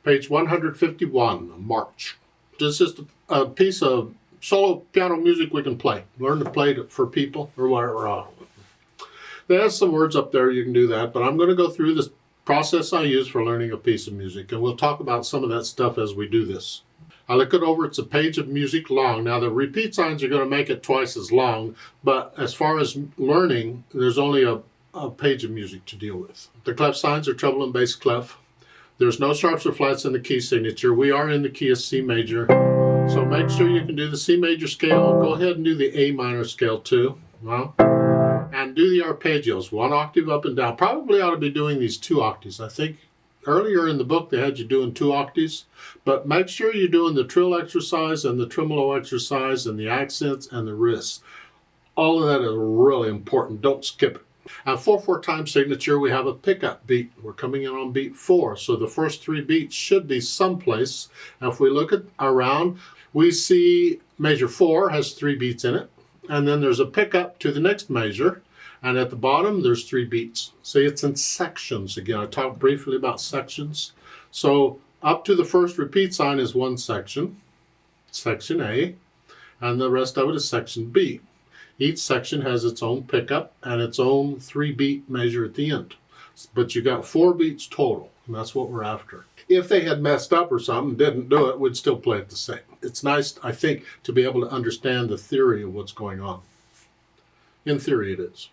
Page 151, March. This is a piece of solo piano music we can play. Learn to play it for people or whatever. There's some words up there, you can do that, but I'm going to go through this process I use for learning a piece of music, and we'll talk about some of that stuff as we do this. I look it over, it's a page of music long. Now the repeat signs are going to make it twice as long, but as far as learning, there's only a page of music to deal with. The clef signs are treble and bass clef. There's no sharps or flats in the key signature. We are in the key of C major. So make sure you can do the C major scale. Go ahead and do the A minor scale too. Well, and do the arpeggios, 1 octave up and down. Probably ought to be doing these 2 octaves. I think earlier in the book they had you doing 2 octaves. But make sure you're doing the trill exercise and the tremolo exercise and the accents and the wrists. All of that is really important. Don't skip it. At 4/4 time signature, we have a pickup beat. We're coming in on beat 4, so the first 3 beats should be someplace. Now, if we look at around, we see measure 4 has 3 beats in it, and then there's a pickup to the next measure, and at the bottom there's 3 beats. See, it's in sections again. I talked briefly about sections. So up to the first repeat sign is 1 section, section A, and the rest of it is section B. Each section has its own pickup and its own 3-beat measure at the end. But you got 4 beats total, and that's what we're after. If they had messed up or something, didn't do it, we'd still play it the same. It's nice, I think, to be able to understand the theory of what's going on. In theory, it is.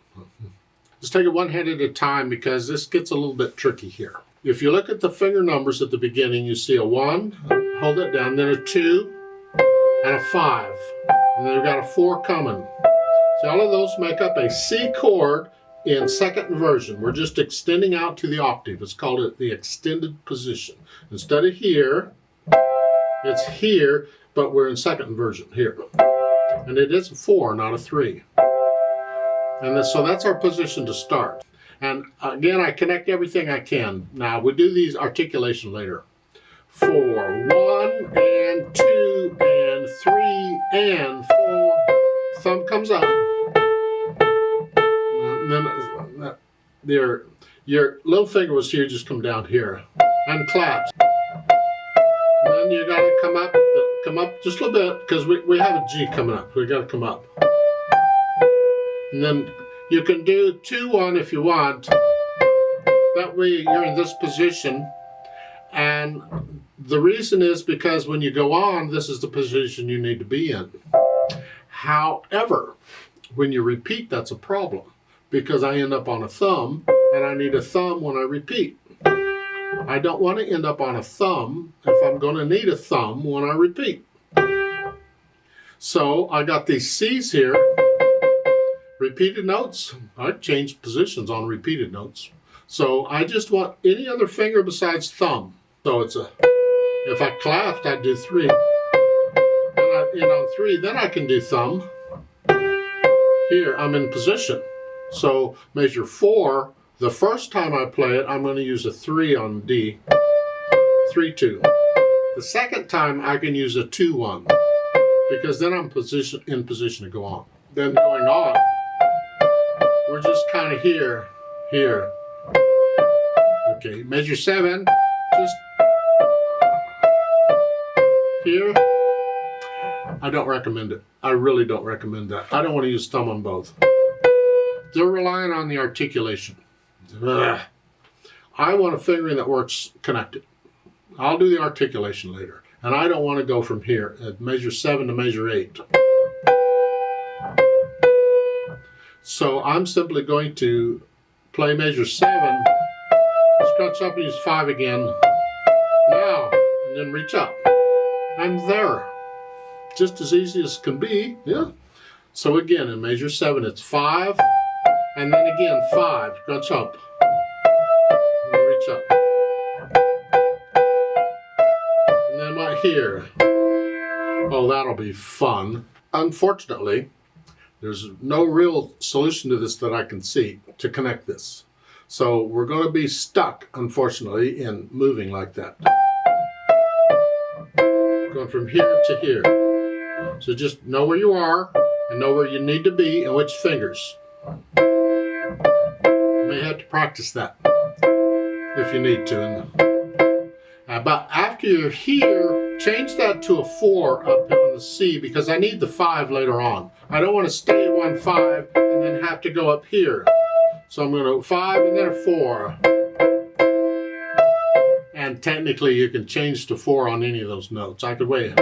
Let's take it one hand at a time because this gets a little bit tricky here. If you look at the finger numbers at the beginning, you see a 1, hold it down, then a 2, and a 5. And then we've got a 4 coming. So all of those make up a C chord in second inversion. We're just extending out to the octave. It's called the extended position. Instead of here, it's here, but we're in second inversion here. And it is a 4, not a 3. And so that's our position to start. And again, I connect everything I can. Now, we do these articulation later. 4, 1, and 2, and 3, and 4. Thumb comes up. And then your little finger was here, just come down here. And claps. And then you gotta come up just a little bit, because we have a G coming up. We gotta come up. And then you can do 2-1 if you want. That way you're in this position. And the reason is because when you go on, this is the position you need to be in. However, when you repeat, that's a problem, because I end up on a thumb, and I need a thumb when I repeat. I don't want to end up on a thumb if I'm going to need a thumb when I repeat. So I got these C's here, repeated notes. I've changed positions on repeated notes. So I just want any other finger besides thumb. So it's if I clapped, I'd do 3. And on 3, then I can do thumb. Here, I'm in position. So measure 4, the first time I play it, I'm going to use a 3 on D. 3-2. The second time, I can use a 2-1, because then I'm in position to go on. Then going on, we're just kind of here. Okay, measure 7, just here. I don't recommend it. I really don't recommend that. I don't want to use thumb on both. They're relying on the articulation. Ugh. I want a fingering that works connected. I'll do the articulation later. And I don't want to go from here at measure 7 to measure 8. So I'm simply going to play measure 7, scratch up and use 5 again. Now, and then reach up. I'm there. Just as easy as can be, yeah. So again, in measure 7, it's 5, and then again 5, scratch up, and reach up. And then right here. Oh, that'll be fun. Unfortunately, there's no real solution to this that I can see to connect this. So we're going to be stuck, unfortunately, in moving like that. Going from here to here. So just know where you are and know where you need to be and which fingers. You may have to practice that if you need to. But after you're here, change that to a 4 up on the C because I need the 5 later on. I don't want to stay on 5 and then have to go up here. So I'm going to 5 and then a 4. And technically you can change to 4 on any of those notes. I could wait.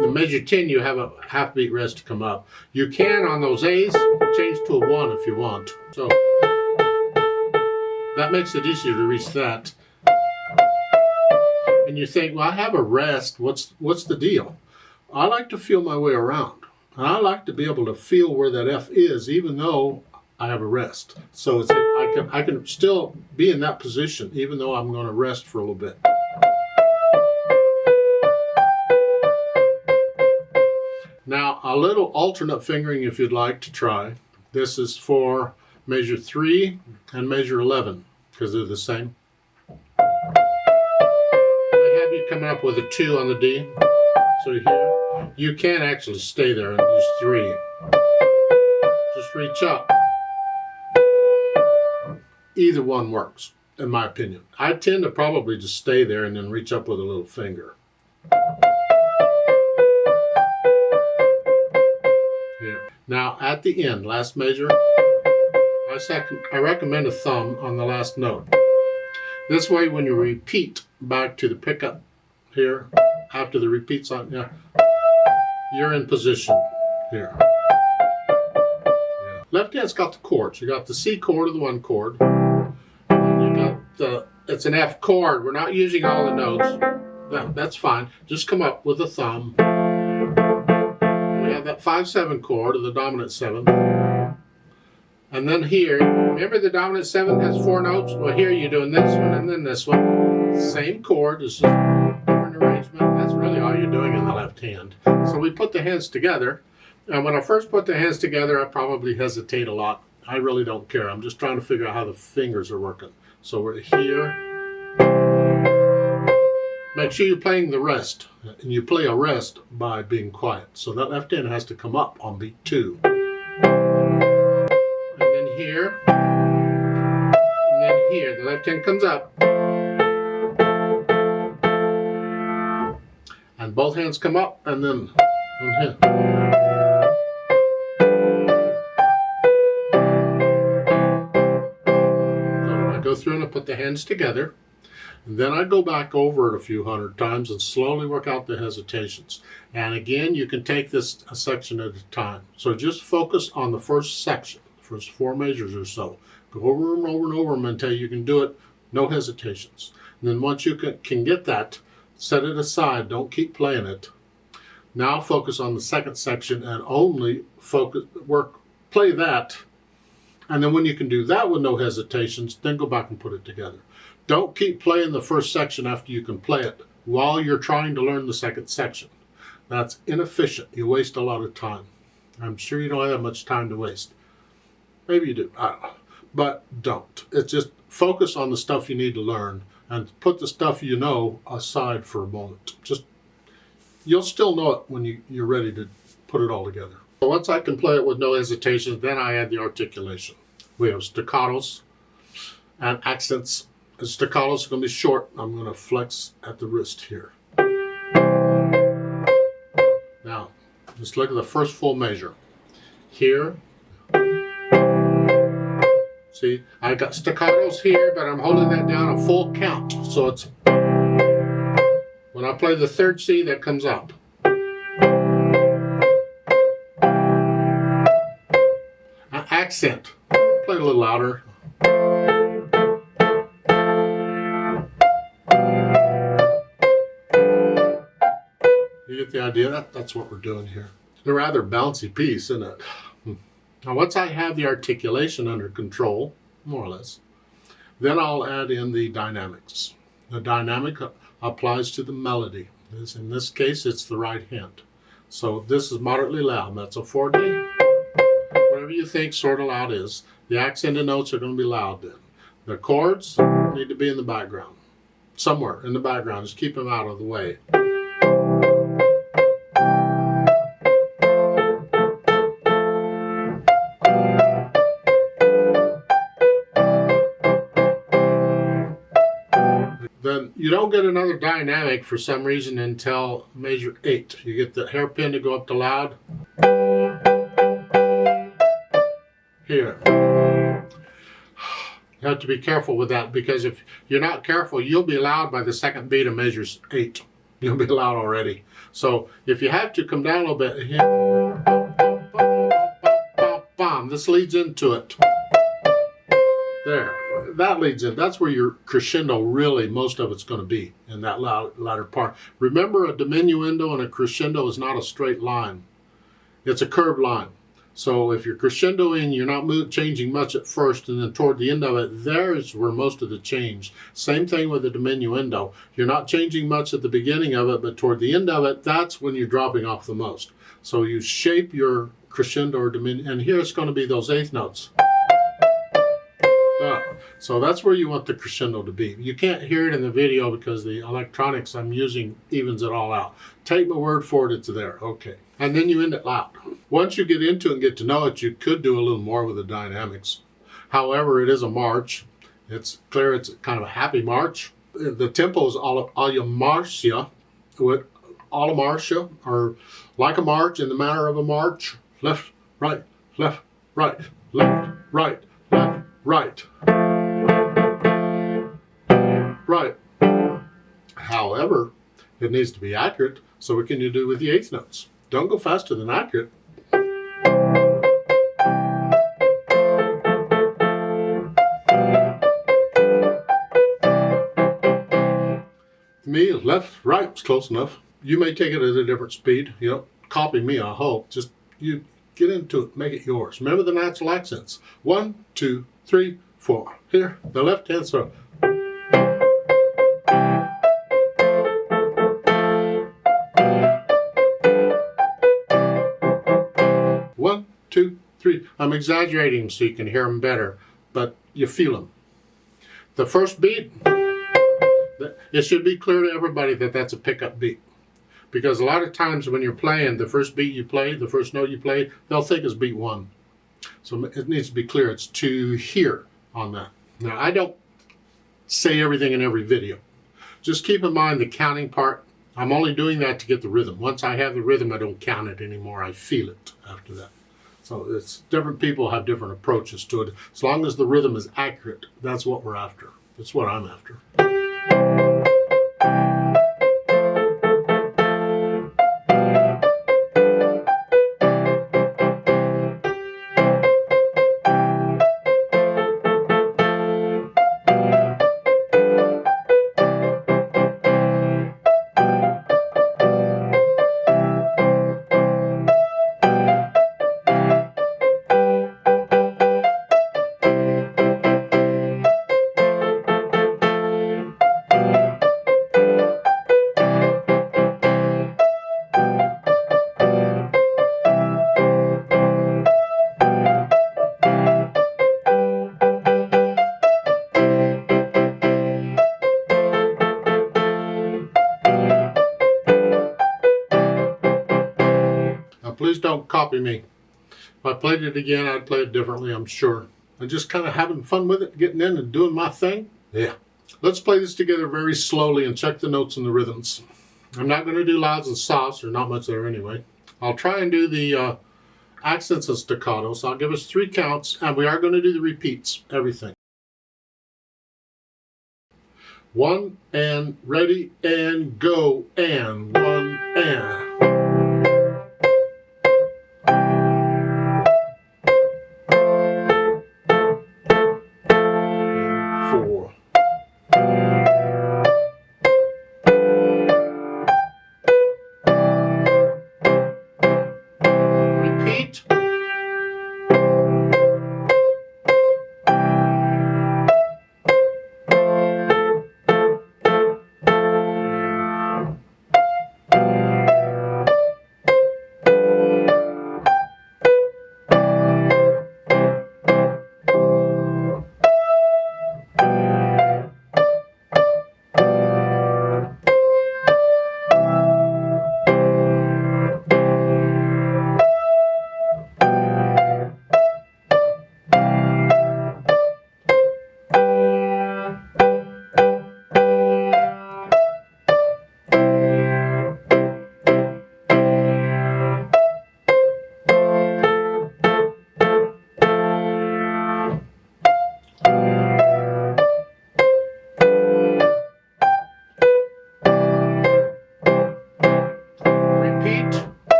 The measure 10, you have a half beat rest to come up. You can, on those A's, change to a 1 if you want. So that makes it easier to reach that. And you think, well, I have a rest. What's the deal? I like to feel my way around. And I like to be able to feel where that F is, even though I have a rest. So it's, I can still be in that position, even though I'm going to rest for a little bit. Now, a little alternate fingering if you'd like to try. This is for measure 3 and measure 11, because they're the same. I have you coming up with a 2 on the D. So here, you can actually stay there and use 3. Just reach up. Either one works, in my opinion. I tend to probably just stay there and then reach up with a little finger. Now at the end, last measure, I recommend a thumb on the last note. This way when you repeat back to the pickup here, after the repeat sign, yeah, you're in position here. Yeah. Left hand's got the chords. You got the C chord or the 1 chord. And you got it's an F chord. We're not using all the notes. That's fine. Just come up with a thumb. That 5/7 chord of the dominant 7, and then here, remember the dominant 7 has 4 notes? Well, here you're doing this one and then this one. Same chord, it's just different arrangement. That's really all you're doing in the left hand. So we put the hands together, and when I first put the hands together, I probably hesitate a lot. I really don't care. I'm just trying to figure out how the fingers are working. So we're here. Make sure you're playing the rest, and you play a rest by being quiet. So that left hand has to come up on beat 2. And then here, and then here, the left hand comes up. And both hands come up, and then here. So I go through and I put the hands together. And then I go back over it a few hundred times and slowly work out the hesitations. And again, you can take this a section at a time. So just focus on the first section, the first 4 measures or so. Go over and over and over them until you can do it, no hesitations. And then once you can get that, set it aside, don't keep playing it. Now focus on the second section and only play that. And then when you can do that with no hesitations, then go back and put it together. Don't keep playing the first section after you can play it while you're trying to learn the second section. That's inefficient. You waste a lot of time. I'm sure you don't have that much time to waste. Maybe you do. I don't know. But don't. It's just focus on the stuff you need to learn and put the stuff you know aside for a moment. You'll still know it when you're ready to put it all together. So once I can play it with no hesitation, then I add the articulation. We have staccatos and accents. The staccatos are going to be short. I'm going to flex at the wrist here. Now, just look at the first full measure. Here. See, I got staccatos here, but I'm holding that down a full count. So it's, when I play the 3rd C, that comes up. Accent. Play it a little louder. You get the idea? That's what we're doing here. It's a rather bouncy piece, isn't it? Now once I have the articulation under control, more or less, then I'll add in the dynamics. The dynamic applies to the melody. In this case, it's the right hand. So this is moderately loud. That's a 4D. Whatever you think sort of loud is. The accented notes are going to be loud then. The chords need to be in the background. Somewhere in the background. Just keep them out of the way. You don't get another dynamic for some reason until measure 8. You get the hairpin to go up to loud. Here. You have to be careful with that, because if you're not careful, you'll be loud by the second beat of measure 8. You'll be loud already. So if you have to come down a little bit, here, this leads into it. There, that leads in. That's where your crescendo really, most of it's going to be, in that latter part. Remember, a diminuendo and a crescendo is not a straight line. It's a curved line. So if you're crescendoing, you're not changing much at first, and then toward the end of it, there's where most of the change. Same thing with the diminuendo. You're not changing much at the beginning of it, but toward the end of it, that's when you're dropping off the most. So you shape your crescendo or diminuendo, and here it's going to be those eighth notes. So that's where you want the crescendo to be. You can't hear it in the video because the electronics I'm using evens it all out. Take my word for it, it's there. Okay. And then you end it loud. Once you get into it and get to know it, you could do a little more with the dynamics. However, it is a march. It's clear it's kind of a happy march. The tempo is alla marcia, or like a march in the manner of a march. Left, right, left, right, left, right, left, right. Right. However, it needs to be accurate, so what can you do with the eighth notes? Don't go faster than accurate. To me, left, right is close enough. You may take it at a different speed. You don't copy me, I hope. Just you get into it, make it yours. Remember the natural accents. 1, 2, 3, 4. Here, the left hand throw. 1, 2, 3. I'm exaggerating so you can hear them better, but you feel them. The first beat, it should be clear to everybody that that's a pickup beat. Because a lot of times when you're playing, the first beat you play, the first note you play, they'll think it's beat 1. So it needs to be clear. It's to hear on that. Now, I don't say everything in every video. Just keep in mind the counting part. I'm only doing that to get the rhythm. Once I have the rhythm, I don't count it anymore. I feel it after that. So it's different people have different approaches to it. As long as the rhythm is accurate, that's what we're after. That's what I'm after. Please don't copy me. If I played it again, I'd play it differently, I'm sure. I'm just kind of having fun with it, getting in and doing my thing. Yeah. Let's play this together very slowly and check the notes and the rhythms. I'm not going to do louds and softs, there's not much there anyway. I'll try and do the accents and staccatos. I'll give us 3 counts, and we are going to do the repeats, everything. 1 and ready and go, and 1 and.